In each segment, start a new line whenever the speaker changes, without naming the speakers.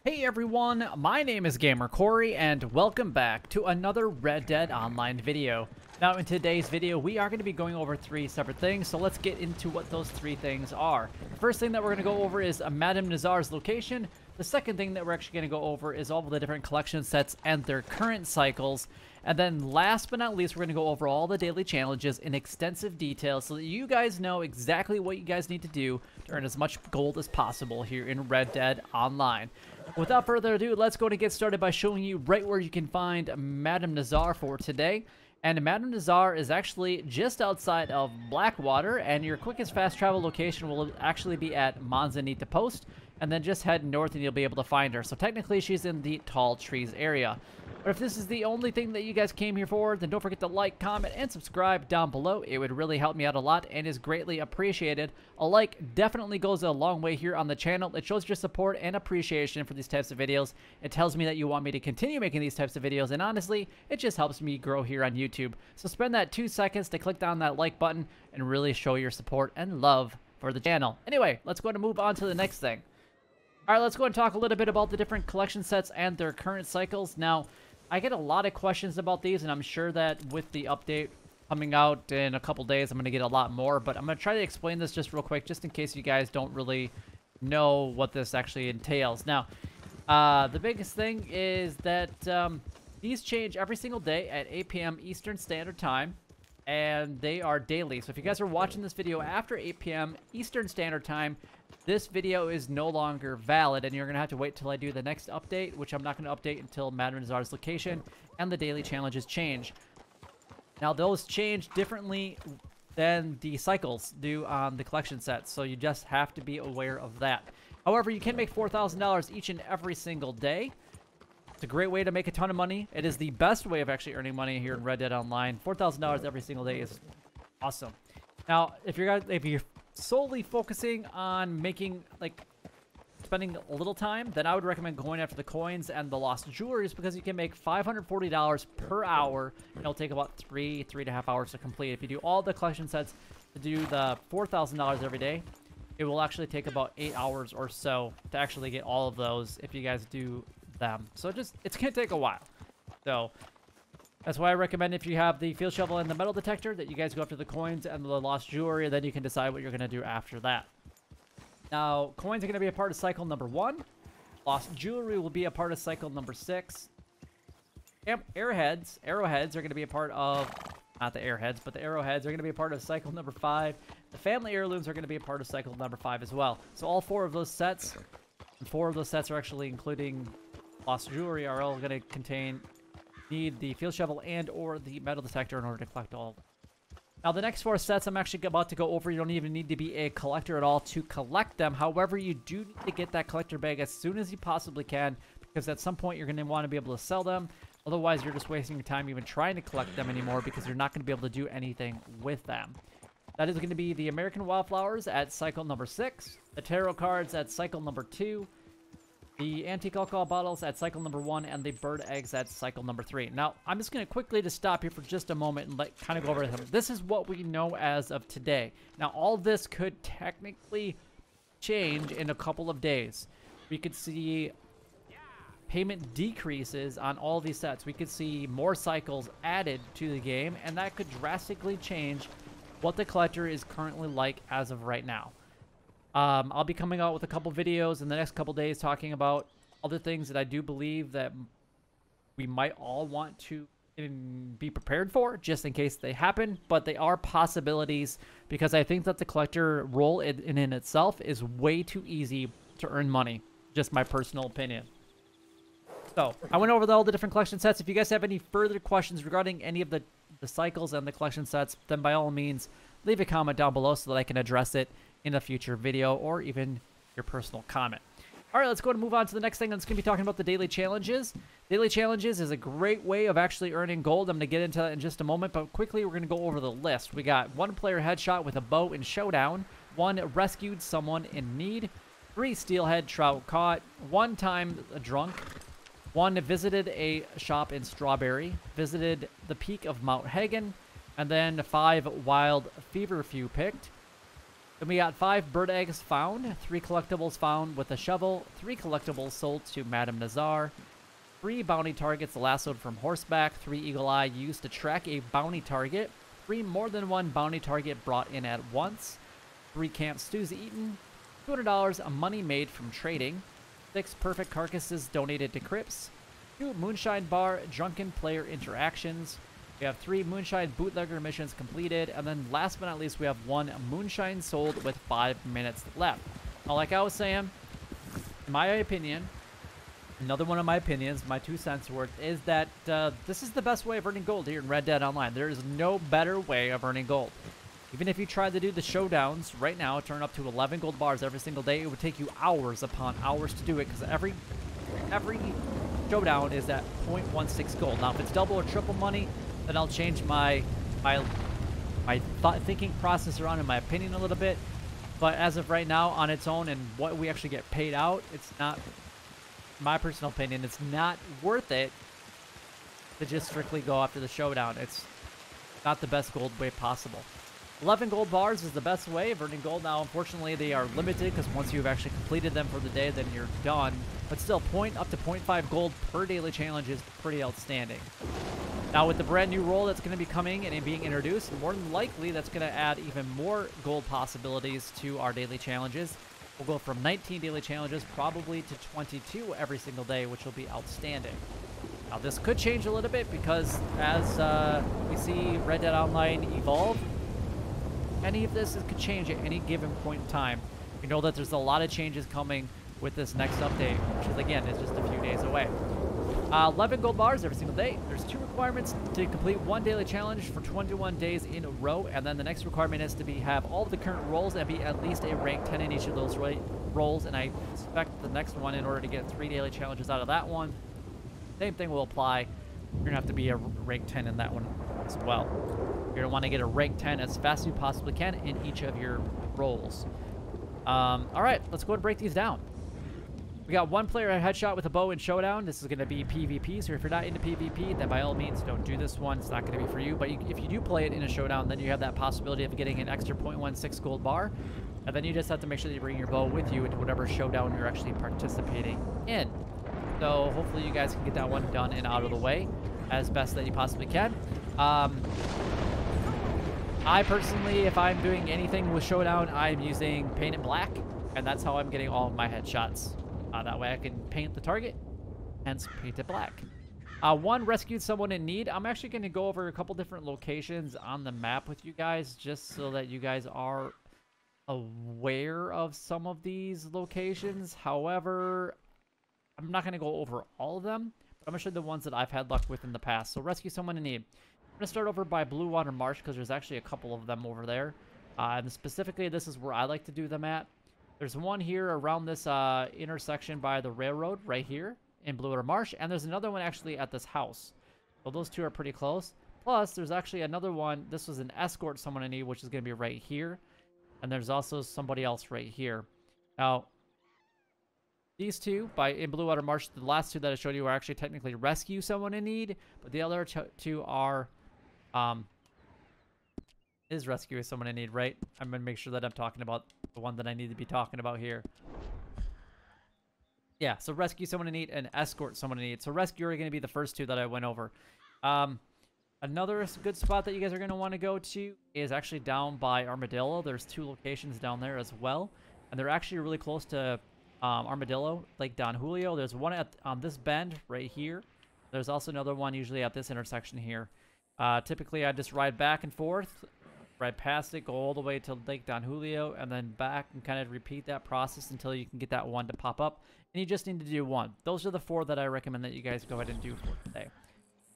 Hey everyone, my name is Gamer Corey and welcome back to another Red Dead Online video. Now in today's video we are going to be going over three separate things, so let's get into what those three things are. The first thing that we're going to go over is Madame Nazar's location. The second thing that we're actually going to go over is all of the different collection sets and their current cycles. And then last but not least, we're going to go over all the daily challenges in extensive detail so that you guys know exactly what you guys need to do to earn as much gold as possible here in Red Dead Online. Without further ado, let's go and get started by showing you right where you can find Madame Nazar for today. And Madame Nazar is actually just outside of Blackwater, and your quickest fast travel location will actually be at Manzanita Post, and then just head north and you'll be able to find her. So technically she's in the Tall Trees area. But if this is the only thing that you guys came here for, then don't forget to like, comment, and subscribe down below. It would really help me out a lot and is greatly appreciated. A like definitely goes a long way here on the channel. It shows your support and appreciation for these types of videos. It tells me that you want me to continue making these types of videos, and honestly, it just helps me grow here on YouTube. So spend that 2 seconds to click down that like button and really show your support and love for the channel. Anyway, let's go ahead and move on to the next thing. All right, let's go and talk a little bit about the different collection sets and their current cycles. Now, I get a lot of questions about these, and I'm sure that with the update coming out in a couple days, I'm going to get a lot more. But I'm going to try to explain this just real quick, just in case you guys don't really know what this actually entails. Now, the biggest thing is that these change every single day at 8 p.m. Eastern Standard Time, and they are daily. So if you guys are watching this video after 8 p.m. Eastern Standard Time, this video is no longer valid, and you're going to have to wait till I do the next update, which I'm not going to update until Madame Nazar's location and the daily challenges change. Now, those change differently than the cycles do on the collection sets, so you just have to be aware of that. However, you can make $4,000 each and every single day. It's a great way to make a ton of money. It is the best way of actually earning money here in Red Dead Online. $4,000 every single day is awesome. Now, if you're solely focusing on making, spending a little time, then I would recommend going after the coins and the lost jewelries, because you can make $540 per hour, and it'll take about 3.5 hours to complete. If you do all the collection sets to do the $4,000 every day, it will actually take about 8 hours or so to actually get all of those if you guys do them. So it's gonna take a while. So that's why I recommend, if you have the field shovel and the metal detector, that you guys go after the coins and the lost jewelry, and then you can decide what you're going to do after that. Now, coins are going to be a part of cycle number 1. Lost jewelry will be a part of cycle number 6. Arrowheads are going to be a part of, not the airheads, but the arrowheads are going to be a part of cycle number 5. The family heirlooms are going to be a part of cycle number 5 as well. So all 4 of those sets, and 4 of those sets are actually including lost jewelry, are all going to need the field shovel and or the metal detector in order to collect all of them. Now, the next 4 sets I'm actually about to go over, you don't even need to be a collector at all to collect them. However, you do need to get that collector bag as soon as you possibly can, because at some point you're going to want to be able to sell them. Otherwise, you're just wasting your time even trying to collect them anymore, because you're not going to be able to do anything with them. That is going to be the American Wildflowers at cycle number 6, the tarot cards at cycle number 2, the antique alcohol bottles at cycle number 1, and the bird eggs at cycle number 3. Now, I'm just going to quickly stop here for just a moment and kind of go over them. This is what we know as of today. Now, all this could technically change in a couple of days. We could see payment decreases on all these sets. We could see more cycles added to the game, and that could drastically change what the collector is currently like as of right now. I'll be coming out with a couple videos in the next couple days talking about other things that I do believe that we might all want to be prepared for, just in case they happen. But they are possibilities, because I think that the collector role in itself is way too easy to earn money. Just my personal opinion. So I went over all the different collection sets. If you guys have any further questions regarding any of the cycles and the collection sets, then by all means leave a comment down below so that I can address it in a future video, or even your personal comment. All right, let's go ahead and move on to the next thing. That's going to be talking about the daily challenges. Daily challenges is a great way of actually earning gold. I'm going to get into that in just a moment, but quickly we're going to go over the list. We got 1 player headshot with a bow in Showdown, 1 rescued someone in need, 3 steelhead trout caught, 1 time drunk, 1 visited a shop in Strawberry, visited the peak of Mount Hagen, and then 5 wild feverfew picked. Then we got 5 bird eggs found, 3 collectibles found with a shovel, 3 collectibles sold to Madame Nazar, 3 bounty targets lassoed from horseback, 3 eagle eye used to track a bounty target, 3 more than 1 bounty target brought in at once, 3 camp stews eaten, $200 of money made from trading, 6 perfect carcasses donated to crypts, 2 moonshine bar drunken player interactions. We have 3 moonshine bootlegger missions completed, and then last but not least, we have 1 moonshine sold with 5 minutes left. Now, like I was saying, in my opinion, another one of my opinions, my 2 cents worth, is that this is the best way of earning gold here in Red Dead Online. There is no better way of earning gold. Even if you tried to do the showdowns right now, turn up to 11 gold bars every single day, it would take you hours upon hours to do it, because every showdown is at 0.16 gold. Now, if it's double or triple money, then I'll change my thinking process around in my opinion a little bit. But as of right now, on its own and what we actually get paid out, it's not, in my personal opinion, it's not worth it to just strictly go after the showdown. It's not the best gold way possible. 11 gold bars is the best way of earning gold. Now, unfortunately, they are limited because once you've actually completed them for the day, then you're done. But still, up to 0.5 gold per daily challenge is pretty outstanding. Now, with the brand new role that's going to be coming and being introduced, more than likely that's going to add even more gold possibilities to our daily challenges. We'll go from 19 daily challenges probably to 22 every single day, which will be outstanding. Now, this could change a little bit because as we see Red Dead Online evolve, any of this could change at any given point in time. We know that there's a lot of changes coming with this next update, which is, again, is just a few days away. 11 gold bars every single day. There's 2 requirements to complete 1 daily challenge for 21 days in a row, and then the next requirement is to have all of the current roles and be at least a rank 10 in each of those roles, and I expect the next one, in order to get 3 daily challenges out of that one, same thing will apply. You're gonna have to be a rank 10 in that one as well. You're gonna want to get a rank 10 as fast as you possibly can in each of your roles. All right, let's go and break these down. We got 1 player headshot with a bow in showdown. This is going to be PvP, so if you're not into PvP, then by all means don't do this one. It's not going to be for you, but if you do play it in a showdown, then you have that possibility of getting an extra 0.16 gold bar, and then you just have to make sure that you bring your bow with you into whatever showdown you're actually participating in. So hopefully you guys can get that one done and out of the way as best that you possibly can. I personally, if I'm doing anything with showdown, I'm using paint it black, and that's how I'm getting all of my headshots. That way I can paint the target, hence paint it black. 1, rescued someone in need. I'm actually going to go over a couple different locations on the map with you guys, just so that you guys are aware of some of these locations. However, I'm not going to go over all of them, but I'm going to show you the ones that I've had luck with in the past. So rescue someone in need. I'm going to start over by Blue Water Marsh because there's actually a couple of them over there. And specifically, this is where I like to do them at. There's one here around this intersection by the railroad right here in Blue Water Marsh. And there's another one actually at this house. So those 2 are pretty close. Plus, there's actually another one. This was an escort someone in need, which is going to be right here. And there's also somebody else right here. Now, these 2 in Blue Water Marsh, the last 2 that I showed you are actually technically rescue someone in need. But the other 2 are... is rescue someone in need, right? I'm going to make sure that I'm talking about the one that I need to be talking about here. Yeah, so rescue someone in need and escort someone in need. So rescue are going to be the first 2 that I went over. Another good spot that you guys are going to want to go to is actually down by Armadillo. There's 2 locations down there as well. And they're actually really close to Armadillo, Lake Don Julio. There's one at this bend right here. There's also another one usually at this intersection here. Typically, I just ride back and forth, ride past it, go all the way to Lake Don Julio, and then back and kind of repeat that process until you can get that one to pop up. And you just need to do 1. Those are the 4 that I recommend that you guys go ahead and do for today.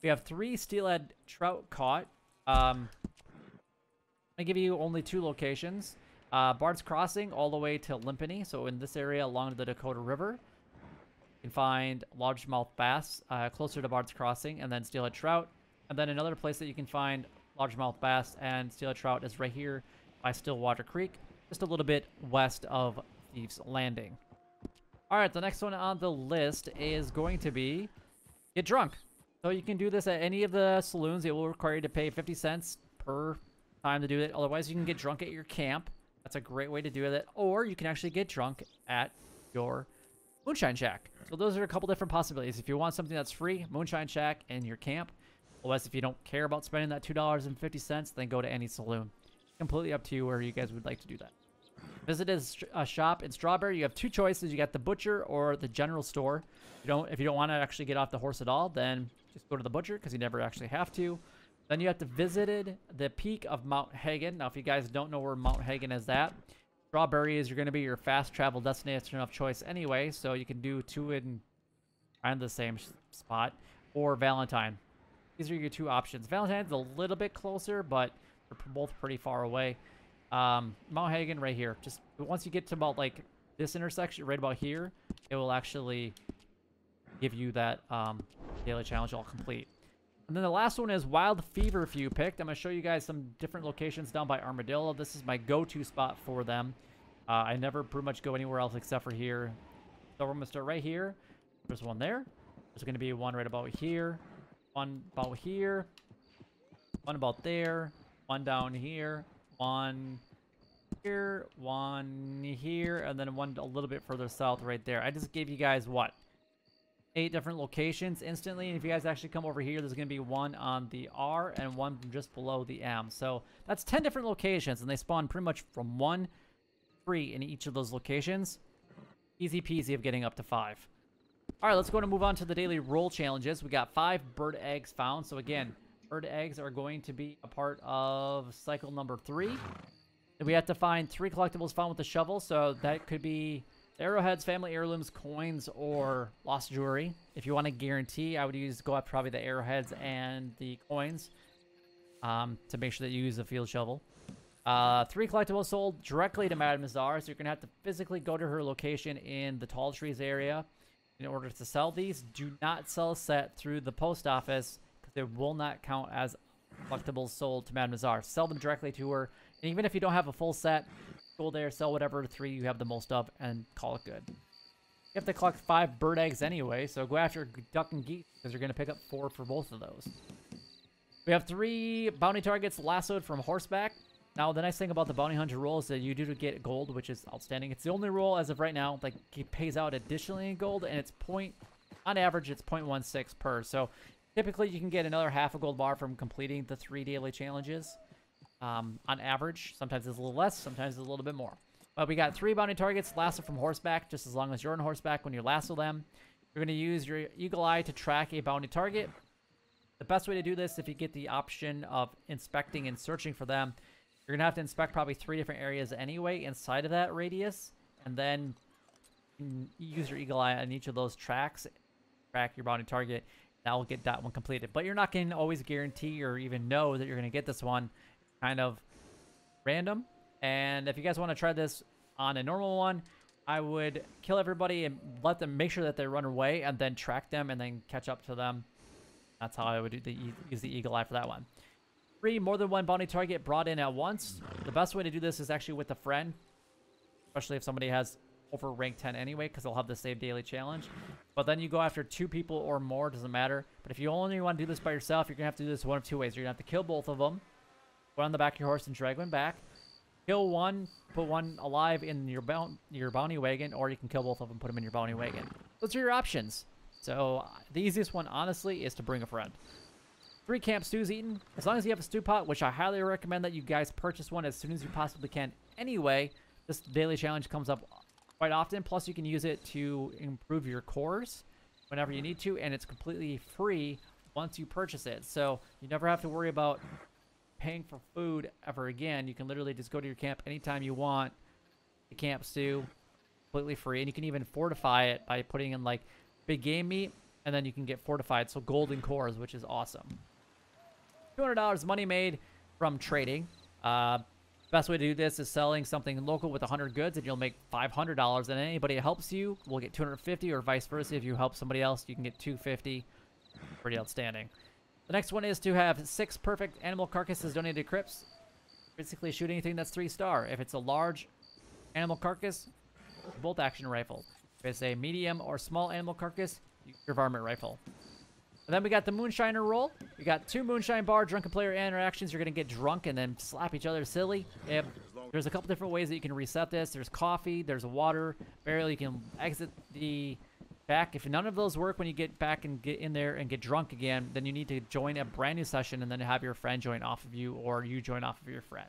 We have 3 steelhead trout caught. I give you only 2 locations. Bard's Crossing all the way to Limpany. So in this area along the Dakota River, you can find largemouth bass closer to Bard's Crossing, and then steelhead trout. And then another place that you can find largemouth bass and steelhead trout is right here by Stillwater Creek, just a little bit west of Thieves Landing. All right, the next one on the list is going to be get drunk. So you can do this at any of the saloons. It will require you to pay 50 cents per time to do it. Otherwise, you can get drunk at your camp. That's a great way to do it. Or you can actually get drunk at your Moonshine Shack. So those are a couple different possibilities. If you want something that's free, Moonshine Shack in your camp. Otherwise, if you don't care about spending that $2.50, then go to any saloon. Completely up to you where you guys would like to do that. Visit a shop in Strawberry. You have two choices. You got the butcher or the general store. If you don't want to actually get off the horse at all, then just go to the butcher because you never actually have to. Then you have to visit the peak of Mount Hagen. Now, if you guys don't know where Mount Hagen is at, Strawberry is going to be your fast travel destination of choice anyway, so you can do two in kind of the same spot, or Valentine. These are your two options. Valentine's a little bit closer, but they're both pretty far away. Mount Hagen right here. Just once you get to about like this intersection, right about here, it will actually give you that daily challenge all complete. And then the last one is Wild Fever Few picked. I'm going to show you guys some different locations down by Armadillo. This is my go-to spot for them. I never pretty much go anywhere else except for here. So we're going to start right here. There's one there. There's going to be one right about here. One about here. One about there. One down here. One here. One here. And then one a little bit further south right there. I just gave you guys what? 8 different locations instantly, and if you guys actually come over here, there's going to be one on the R and one just below the M. So that's 10 different locations, and they spawn pretty much from 1 free in each of those locations. Easy peasy of getting up to 5. All right, let's go and move on to the daily roll challenges. We got 5 bird eggs found. So again, bird eggs are going to be a part of cycle number 3. And we have to find 3 collectibles found with the shovel, so that could be arrowheads, family heirlooms, coins, or lost jewelry. If you want to guarantee, I would go after probably the arrowheads and the coins to make sure that you use a field shovel. 3 collectibles sold directly to Madame Nazar, so you're going to have to physically go to her location in the Tall Trees area in order to sell these. Do not sell a set through the post office because they will not count as collectibles sold to Madame Nazar. Sell them directly to her, and even if you don't have a full set, go there, sell whatever 3 you have the most of, and call it good. You have to collect 5 bird eggs anyway, so go after duck and geese because you're going to pick up 4 for both of those. We have 3 bounty targets lassoed from horseback. Now, the nice thing about the bounty hunter roll is that you do get gold, which is outstanding. It's the only roll as of right now that pays out additionally in gold, and it's on average, it's 0.16 per. So typically, you can get another half a gold bar from completing the 3 daily challenges. On average, sometimes it's a little less, sometimes it's a little bit more. But we got 3 bounty targets lassoed from horseback, just as long as you're on horseback when you lasso them. You're going to use your eagle eye to track a bounty target. The best way to do this, if you get the option of inspecting and searching for them, you're going to have to inspect probably 3 different areas anyway inside of that radius, and then use your eagle eye on each of those tracks, track your bounty target. That will get that one completed. But you're not going to always guarantee or even know that you're going to get this one. Kind of random. And if you guys want to try this on a normal one, I would kill everybody and let them make sure that they run away and then track them and then catch up to them. That's how I would use the eagle eye for that one. 3, more than 1 bounty target brought in at once. The best way to do this is actually with a friend, especially if somebody has over rank 10 anyway, because they'll have the same daily challenge. But then you go after 2 people or more, doesn't matter. But if you only want to do this by yourself, you're going to have to do this one of 2 ways. You're going to have to kill both of them, put on the back of your horse and drag one back. Kill one, put one alive in your bounty wagon, or you can kill both of them, put them in your bounty wagon. Those are your options. So the easiest one, honestly, is to bring a friend. 3 camp stews eaten. As long as you have a stew pot, which I highly recommend that you guys purchase one as soon as you possibly can. Anyway, this daily challenge comes up quite often. Plus, you can use it to improve your cores whenever you need to, and it's completely free once you purchase it. So you never have to worry about paying for food ever again. You can literally just go to your camp anytime you want. The camp stew, completely free, and you can even fortify it by putting in like big game meat, and then you can get fortified, so golden cores, which is awesome. $200 money made from trading. Best way to do this is selling something local with 100 goods, and you'll make $500. And anybody that helps you will get 250, or vice versa. If you help somebody else, you can get 250. Pretty outstanding. The next one is to have 6 perfect animal carcasses donated to crypts. Basically, shoot anything that's 3-star. If it's a large animal carcass, bolt action rifle. If it's a medium or small animal carcass, your varmint rifle. And then we got the Moonshiner roll. We got 2 Moonshine bar drunken player interactions. You're going to get drunk and then slap each other silly. If There's a couple different ways that you can reset this. There's coffee, there's water, barrel. You can exit the back. If none of those work when you get back and get in there and get drunk again, then you need to join a brand new session and then have your friend join off of you, or you join off of your friend.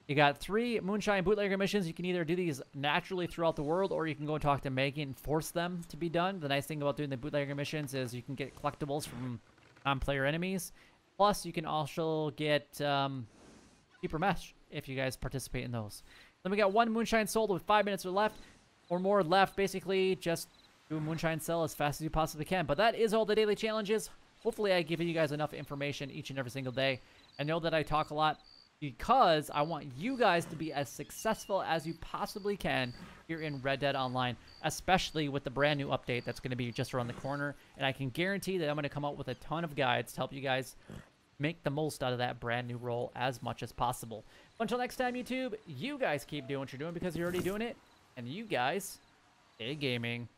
You got 3 Moonshine Bootlegger missions. You can either do these naturally throughout the world, or you can go and talk to Maggie and force them to be done. The nice thing about doing the Bootlegger missions is you can get collectibles from non-player enemies. Plus, you can also get cheaper mesh if you guys participate in those. Then we got 1 Moonshine sold with 5 minutes or more left. Basically, just do a Moonshine sell as fast as you possibly can. But that is all the daily challenges. Hopefully, I give you guys enough information each and every single day. I know that I talk a lot, because I want you guys to be as successful as you possibly can here in Red Dead Online, especially with the brand new update that's going to be just around the corner. And I can guarantee that I'm going to come out with a ton of guides to help you guys make the most out of that brand new role as much as possible. But until next time, YouTube, you guys keep doing what you're doing because you're already doing it. And you guys, stay gaming.